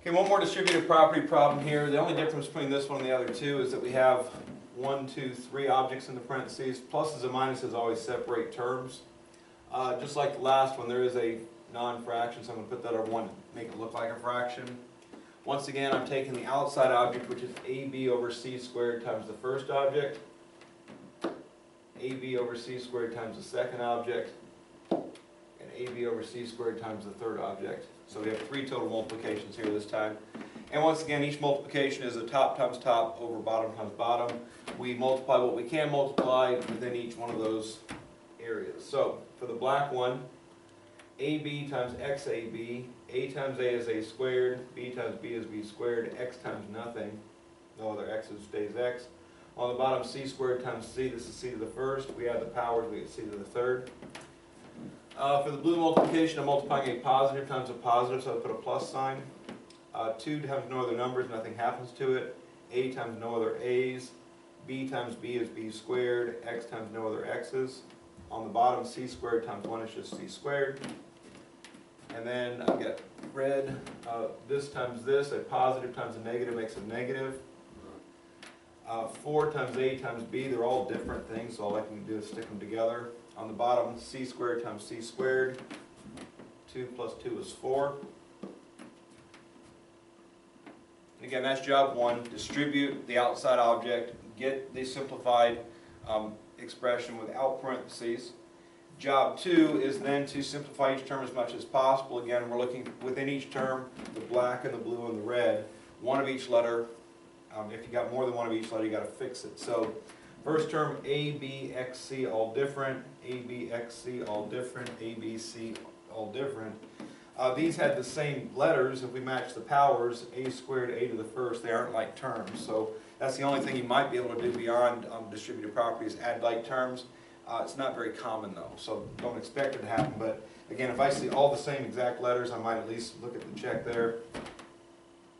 Okay, one more distributive property problem here. The only difference between this one and the other two is that we have 1, 2, 3 objects in the parentheses. Pluses and minuses always separate terms. Just like the last one, there is a non-fraction, so I'm going to put that over 1 to make it look like a fraction. Once again, I'm taking the outside object, which is AB over C squared times the first object, AB over C squared times the second object, and AB over C squared times the third object. So we have 3 total multiplications here this time. And once again, each multiplication is a top times top over bottom times bottom. We multiply what we can multiply within each one of those areas. So for the black one, AB times XAB, A times A is A squared, B times B is B squared, X times nothing, no other X's stays X. On the bottom, C squared times C, this is C to the first. We add the powers, we get C to the third. For the blue multiplication, I'm multiplying a positive times a positive, so I put a plus sign. 2 times no other numbers, nothing happens to it. A times no other A's. B times B is B squared. X times no other X's. On the bottom, C squared times 1 is just C squared. And then I get red. This times this, a positive times a negative makes a negative. 4 times A times B, they're all different things, so all I can do is stick them together. On the bottom, C squared times C squared. 2 plus 2 is 4. Again, that's job 1. Distribute the outside object. Get the simplified expression without parentheses. Job 2 is then to simplify each term as much as possible. Again, we're looking within each term, the black and the blue and the red. One of each letter. If you got more than one of each letter, you got to fix it. So, first term, A, B, X, C, all different. A, B, X, C, all different. A, B, C, all different. These had the same letters. If we match the powers, A squared, A to the first, they aren't like terms. So that's the only thing you might be able to do beyond distributive properties, add like terms. It's not very common though, so don't expect it to happen. But again, if I see all the same exact letters, I might at least look at the check there.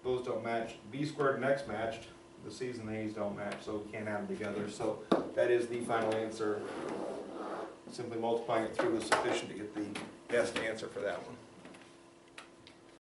Those don't match. B squared and X matched. The C's and the A's don't match, so we can't add them together. So that is the final answer. Simply multiplying it through is sufficient to get the best answer for that one.